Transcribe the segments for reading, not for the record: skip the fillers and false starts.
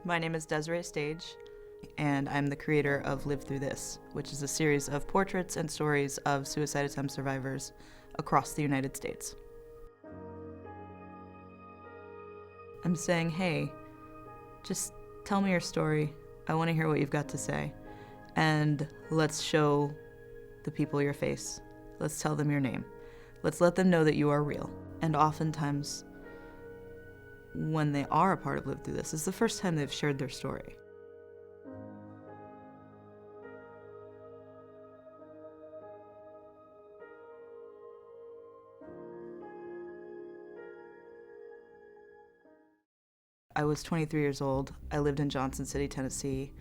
My name is Desiree Stage, and I'm the creator of Live Through This, which is a series of portraits and stories of suicide attempt survivors across the United States. I'm saying, hey, just tell me your story. I want to hear what you've got to say. And let's show the people your face. Let's tell them your name. Let's let them know that you are real. And oftentimes, when they are a part of Live Through This, it's the first time they've shared their story. I was 23 years old. I lived in Johnson City, Tennessee.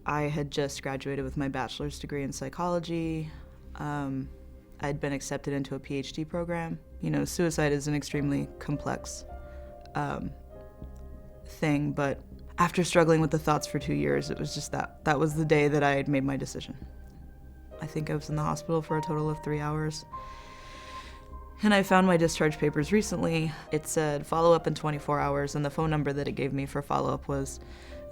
I had just graduated with my bachelor's degree in psychology. I'd been accepted into a PhD program. You know, suicide is an extremely complex thing, but after struggling with the thoughts for 2 years, it was just that was the day that I had made my decision. I think I was in the hospital for a total of 3 hours. And I found my discharge papers recently. It said follow up in 24 hours, and the phone number that it gave me for follow up was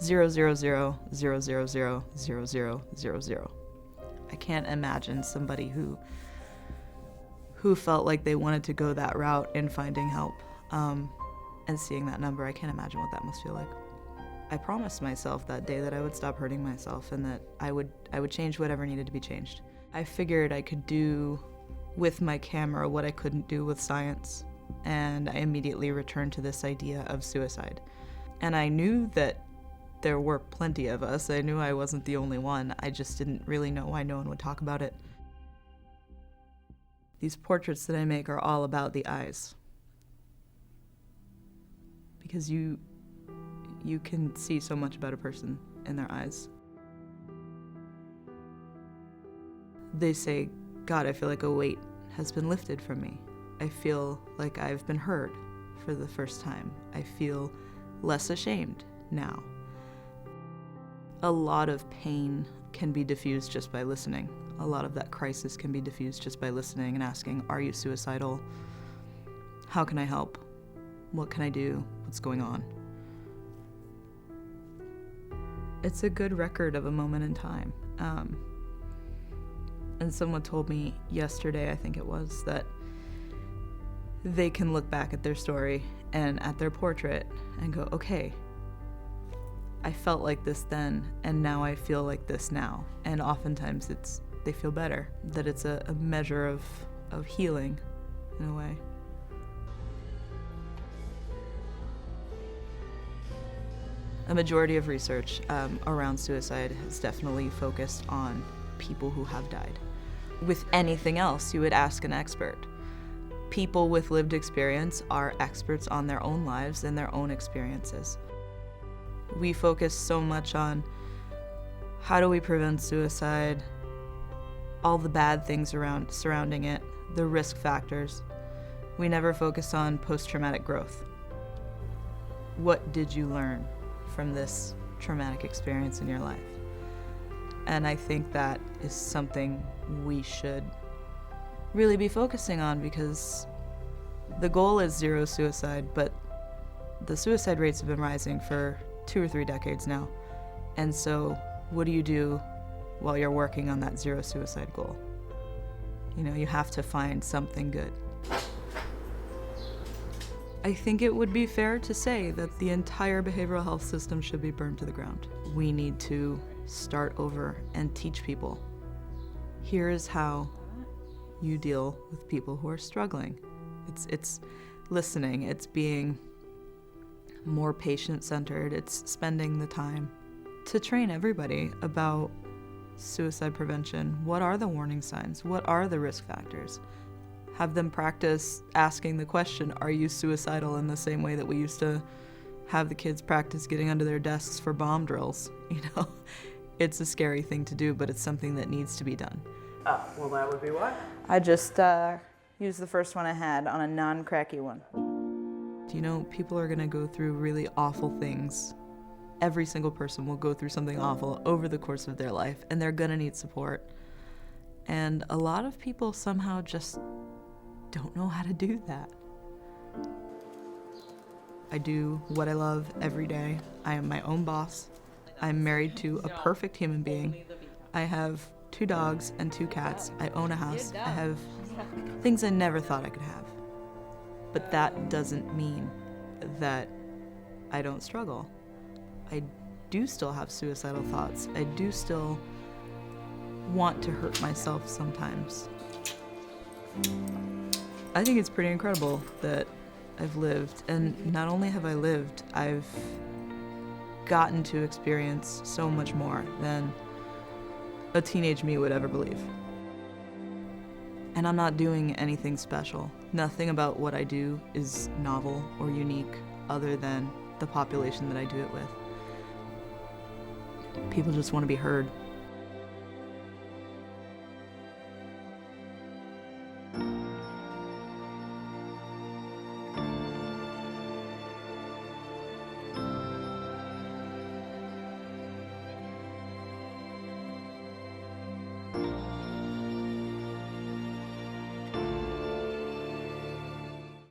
000-000-0000. I can't imagine somebody who felt like they wanted to go that route in finding help, and seeing that number. I can't imagine what that must feel like. I promised myself that day that I would stop hurting myself and that I would change whatever needed to be changed. I figured I could do with my camera what I couldn't do with science, and I immediately returned to this idea of suicide. And I knew that there were plenty of us. I knew I wasn't the only one. I just didn't really know why no one would talk about it. These portraits that I make are all about the eyes. Because you can see so much about a person in their eyes. They say, God, I feel like a weight has been lifted from me. I feel like I've been heard for the first time. I feel less ashamed now. A lot of pain can be diffused just by listening. A lot of that crisis can be diffused just by listening and asking, are you suicidal? How can I help? What can I do? What's going on? It's a good record of a moment in time. And someone told me yesterday, I think it was, that they can look back at their story and at their portrait and go, okay, I felt like this then, and now I feel like this now. And oftentimes they feel better, that it's a measure of healing in a way. A majority of research around suicide has definitely focused on people who have died. With anything else, you would ask an expert. People with lived experience are experts on their own lives and their own experiences. We focus so much on how do we prevent suicide, all the bad things surrounding it, the risk factors. We never focus on post-traumatic growth. What did you learn from this traumatic experience in your life? And I think that is something we should really be focusing on, because the goal is zero suicide, but the suicide rates have been rising for 2 or 3 decades now. And so what do you do while you're working on that zero suicide goal? You know, you have to find something good. I think it would be fair to say that the entire behavioral health system should be burned to the ground. We need to start over and teach people. Here is how you deal with people who are struggling. It's listening, it's being more patient-centered, it's spending the time to train everybody about suicide prevention. What are the warning signs? What are the risk factors? Have them practice asking the question, are you suicidal, in the same way that we used to have the kids practice getting under their desks for bomb drills. You know, it's a scary thing to do, but it's something that needs to be done. Well, that would be what? I just used the first one I had on a non-cracky one. You know, people are gonna go through really awful things. Every single person will go through something awful over the course of their life, and they're gonna need support. And a lot of people somehow just don't know how to do that. I I do what I love every day. I am my own boss. I'm married to a perfect human being. I have 2 dogs and 2 cats. I own a house. I have things I never thought I could have. But that doesn't mean that I don't struggle. I do still have suicidal thoughts. I do still want to hurt myself sometimes. I think it's pretty incredible that I've lived, and not only have I lived, I've gotten to experience so much more than a teenage me would ever believe. And I'm not doing anything special. Nothing about what I do is novel or unique other than the population that I do it with. People just want to be heard.